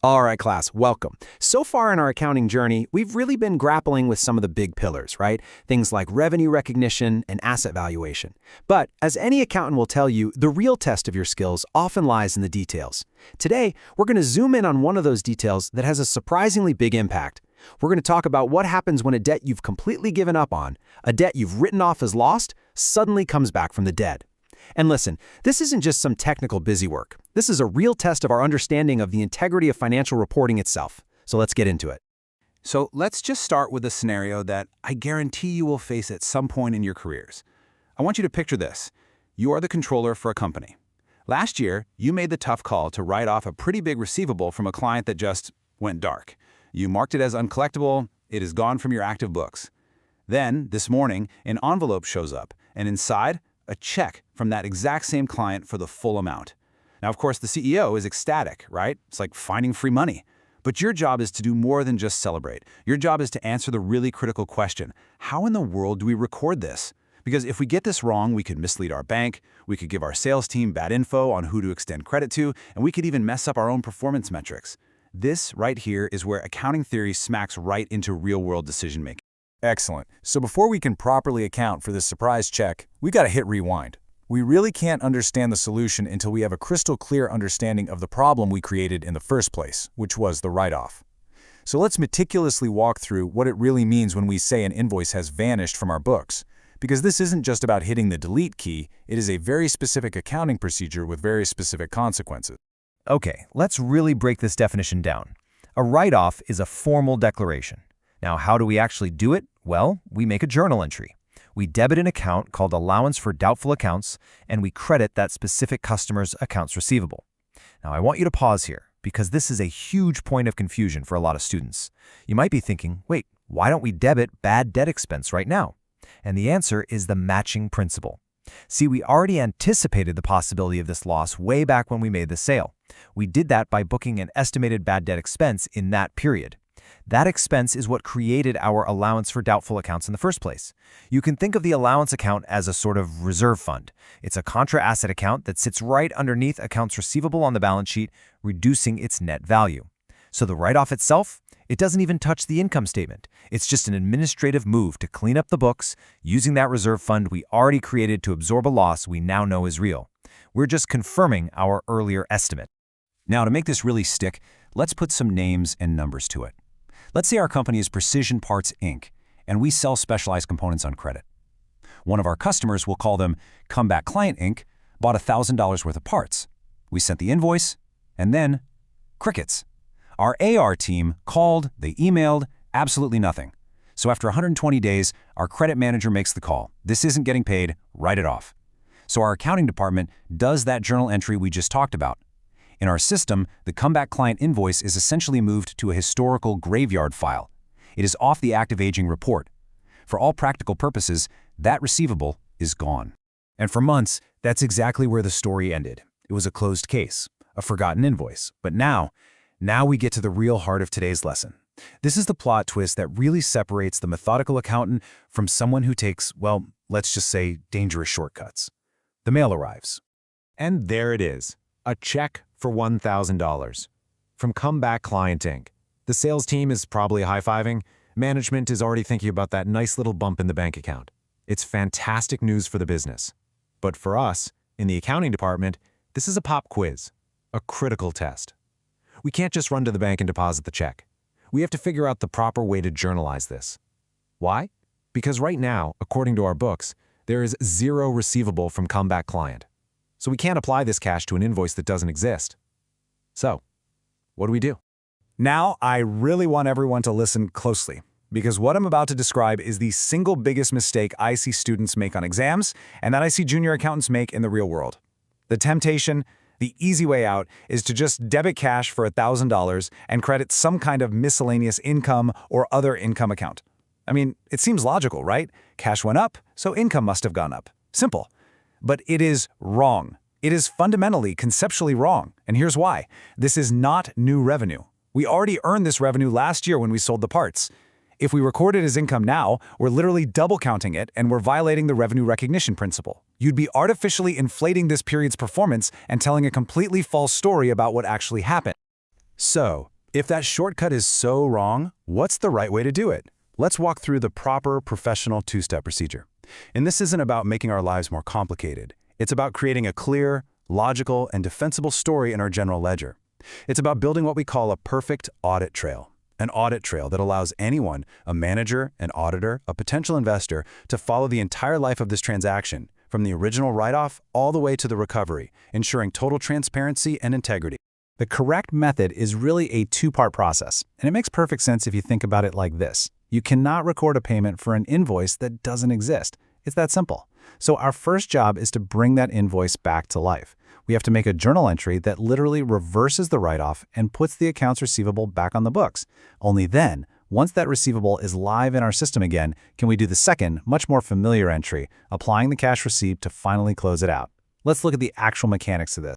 All right, class, welcome. So far in our accounting journey, we've really been grappling with some of the big pillars, right? Things like revenue recognition and asset valuation. But as any accountant will tell you, the real test of your skills often lies in the details. Today, we're going to zoom in on one of those details that has a surprisingly big impact. We're going to talk about what happens when a debt you've completely given up on, a debt you've written off as lost, suddenly comes back from the dead. And listen, this isn't just some technical busywork. This is a real test of our understanding of the integrity of financial reporting itself. So let's get into it. So let's just start with a scenario that I guarantee you will face at some point in your careers. I want you to picture this. You are the controller for a company. Last year, you made the tough call to write off a pretty big receivable from a client that just went dark. You marked it as uncollectible. It is gone from your active books. Then, this morning, an envelope shows up, and inside, a check from that exact same client for the full amount. Now, of course, the CEO is ecstatic, right? It's like finding free money. But your job is to do more than just celebrate. Your job is to answer the really critical question, how in the world do we record this? Because if we get this wrong, we could mislead our bank, we could give our sales team bad info on who to extend credit to, and we could even mess up our own performance metrics. This right here is where accounting theory smacks right into real-world decision-making. Excellent. So before we can properly account for this surprise check, we got to hit rewind. We really can't understand the solution until we have a crystal clear understanding of the problem we created in the first place, which was the write-off. So let's meticulously walk through what it really means when we say an invoice has vanished from our books. Because this isn't just about hitting the delete key, it is a very specific accounting procedure with very specific consequences. Okay, let's really break this definition down. A write-off is a formal declaration. Now, how do we actually do it? Well, we make a journal entry. We debit an account called allowance for doubtful accounts, and we credit that specific customer's accounts receivable. Now, I want you to pause here, because this is a huge point of confusion for a lot of students. You might be thinking, wait, why don't we debit bad debt expense right now? And the answer is the matching principle. See, we already anticipated the possibility of this loss way back when we made the sale. We did that by booking an estimated bad debt expense in that period. That expense is what created our allowance for doubtful accounts in the first place. You can think of the allowance account as a sort of reserve fund. It's a contra asset account that sits right underneath accounts receivable on the balance sheet, reducing its net value. So the write-off itself, it doesn't even touch the income statement. It's just an administrative move to clean up the books using that reserve fund we already created to absorb a loss we now know is real. We're just confirming our earlier estimate. Now, to make this really stick, let's put some names and numbers to it. Let's say our company is Precision Parts, Inc., and we sell specialized components on credit. One of our customers, we'll call them Comeback Client, Inc., bought $1,000 worth of parts. We sent the invoice, and then crickets. Our AR team called, they emailed, absolutely nothing. So after 120 days, our credit manager makes the call. This isn't getting paid, write it off. So our accounting department does that journal entry we just talked about. In our system, the comeback client invoice is essentially moved to a historical graveyard file. It is off the active aging report. For all practical purposes, that receivable is gone. And for months, that's exactly where the story ended. It was a closed case, a forgotten invoice. But now we get to the real heart of today's lesson. This is the plot twist that really separates the methodical accountant from someone who takes, well, let's just say, dangerous shortcuts. The mail arrives. And there it is, a check for $1,000 from Comeback Client, Inc. The sales team is probably high-fiving. Management is already thinking about that nice little bump in the bank account. It's fantastic news for the business. But for us, in the accounting department, this is a pop quiz, a critical test. We can't just run to the bank and deposit the check. We have to figure out the proper way to journalize this. Why? Because right now, according to our books, there is zero receivable from Comeback Client. So we can't apply this cash to an invoice that doesn't exist. So, what do we do? Now, I really want everyone to listen closely, because what I'm about to describe is the single biggest mistake I see students make on exams and that I see junior accountants make in the real world. The temptation, the easy way out, is to just debit cash for $1,000 and credit some kind of miscellaneous income or other income account. I mean, it seems logical, right? Cash went up, so income must have gone up. Simple. But it is wrong. It is fundamentally, conceptually wrong. And here's why. This is not new revenue. We already earned this revenue last year when we sold the parts. If we record it as income now, we're literally double counting it and we're violating the revenue recognition principle. You'd be artificially inflating this period's performance and telling a completely false story about what actually happened. So, If that shortcut is so wrong, what's the right way to do it? Let's walk through the proper professional two-step procedure. And this isn't about making our lives more complicated. It's about creating a clear, logical, and defensible story in our general ledger. It's about building what we call a perfect audit trail. An audit trail that allows anyone, a manager, an auditor, a potential investor, to follow the entire life of this transaction, from the original write-off all the way to the recovery, ensuring total transparency and integrity. The correct method is really a two-part process, and it makes perfect sense if you think about it like this. You cannot record a payment for an invoice that doesn't exist. It's that simple. So our first job is to bring that invoice back to life. We have to make a journal entry that literally reverses the write-off and puts the accounts receivable back on the books. Only then, once that receivable is live in our system again, can we do the second, much more familiar entry, applying the cash receipt to finally close it out. Let's look at the actual mechanics of this.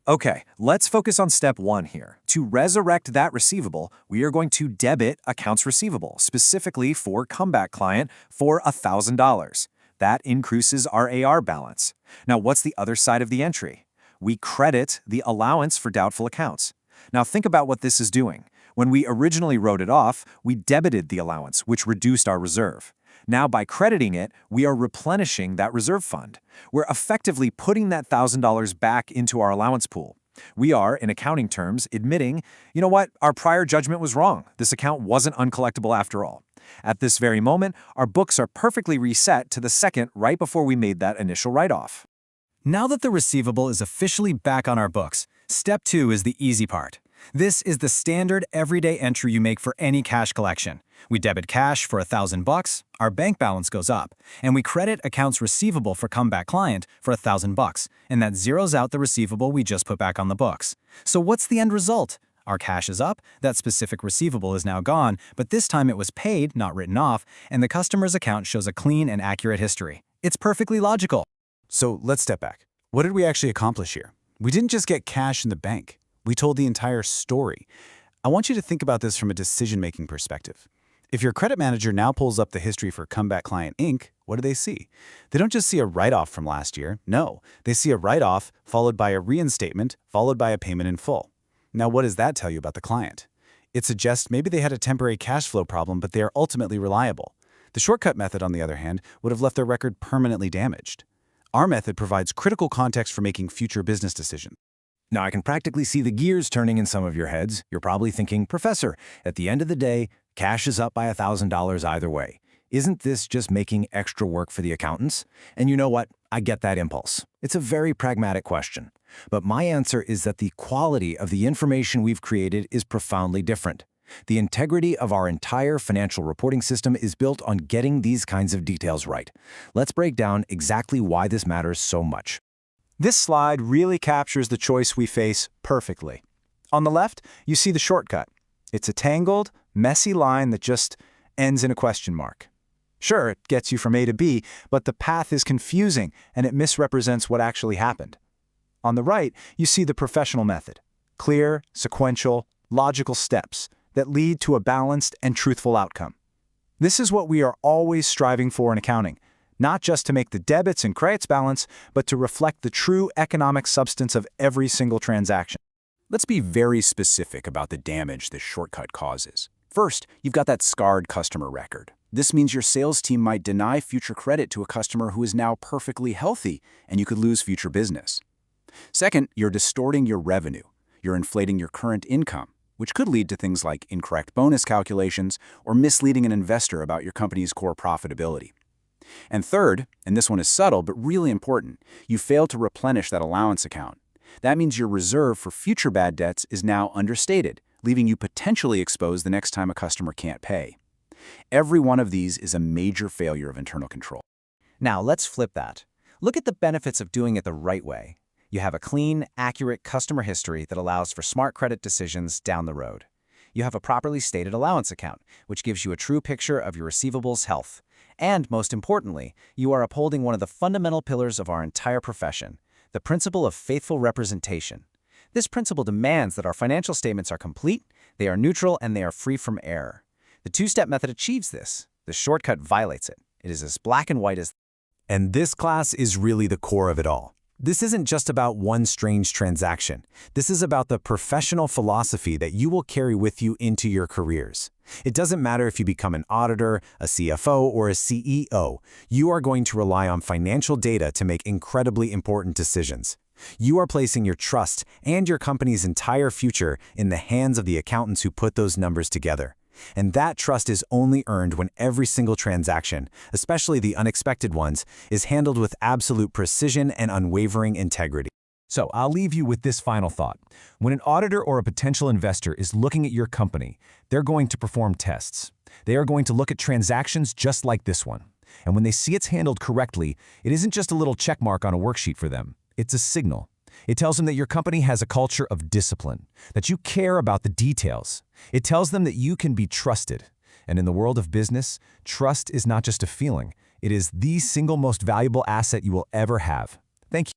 Okay, let's focus on step 1 here. To resurrect that receivable, we are going to debit accounts receivable, specifically for comeback client, for $1,000. That increases our AR balance. Now, what's the other side of the entry? We credit the allowance for doubtful accounts. Now, think about what this is doing. When we originally wrote it off, we debited the allowance, which reduced our reserve. Now, by crediting it, we are replenishing that reserve fund. We're effectively putting that $1,000 back into our allowance pool. We are, in accounting terms, admitting, you know what, our prior judgment was wrong. This account wasn't uncollectible after all. At this very moment, our books are perfectly reset to the second right before we made that initial write-off. Now that the receivable is officially back on our books, step 2 is the easy part. This is the standard everyday entry you make for any cash collection. We debit cash for $1,000, our bank balance goes up, and we credit accounts receivable for comeback client for $1,000, and that zeroes out the receivable we just put back on the books. So what's the end result? Our cash is up, that specific receivable is now gone, but this time it was paid, not written off, and the customer's account shows a clean and accurate history. It's perfectly logical. So let's step back. What did we actually accomplish here? We didn't just get cash in the bank. We told the entire story. I want you to think about this from a decision-making perspective. If your credit manager now pulls up the history for Comeback Client Inc., what do they see? They don't just see a write-off from last year. No, they see a write-off followed by a reinstatement, followed by a payment in full. Now, what does that tell you about the client? It suggests maybe they had a temporary cash flow problem, but they are ultimately reliable. The shortcut method, on the other hand, would have left their record permanently damaged. Our method provides critical context for making future business decisions. Now, I can practically see the gears turning in some of your heads. You're probably thinking, Professor, at the end of the day, cash is up by $1,000 either way. Isn't this just making extra work for the accountants? And you know what? I get that impulse. It's a very pragmatic question. But my answer is that the quality of the information we've created is profoundly different. The integrity of our entire financial reporting system is built on getting these kinds of details right. Let's break down exactly why this matters so much. This slide really captures the choice we face perfectly. On the left, you see the shortcut. It's a tangled, messy line that just ends in a question mark. Sure, it gets you from A to B, but the path is confusing and it misrepresents what actually happened. On the right, you see the professional method. Clear, sequential, logical steps that lead to a balanced and truthful outcome. This is what we are always striving for in accounting, not just to make the debits and credits balance, but to reflect the true economic substance of every single transaction. Let's be very specific about the damage this shortcut causes. First, you've got that scarred customer record. This means your sales team might deny future credit to a customer who is now perfectly healthy, and you could lose future business. Second, you're distorting your revenue. You're inflating your current income, which could lead to things like incorrect bonus calculations or misleading an investor about your company's core profitability. And third, and this one is subtle but really important, you fail to replenish that allowance account. That means your reserve for future bad debts is now understated, leaving you potentially exposed the next time a customer can't pay. Every one of these is a major failure of internal control. Now, let's flip that. Look at the benefits of doing it the right way. You have a clean, accurate customer history that allows for smart credit decisions down the road. You have a properly stated allowance account, which gives you a true picture of your receivables' health. And most importantly, you are upholding one of the fundamental pillars of our entire profession, the principle of faithful representation. This principle demands that our financial statements are complete, they are neutral, and they are free from error. The two-step method achieves this. The shortcut violates it. It is as black and white as... And this class is really the core of it all. This isn't just about one strange transaction. This is about the professional philosophy that you will carry with you into your careers. It doesn't matter if you become an auditor, a CFO, or a CEO, you are going to rely on financial data to make incredibly important decisions. You are placing your trust and your company's entire future in the hands of the accountants who put those numbers together. And that trust is only earned when every single transaction, especially the unexpected ones, is handled with absolute precision and unwavering integrity. So I'll leave you with this final thought. When an auditor or a potential investor is looking at your company, they're going to perform tests. They are going to look at transactions just like this one. And when they see it's handled correctly, it isn't just a little check mark on a worksheet for them. It's a signal. It tells them that your company has a culture of discipline, that you care about the details. It tells them that you can be trusted. And in the world of business, trust is not just a feeling. It is the single most valuable asset you will ever have. Thank you.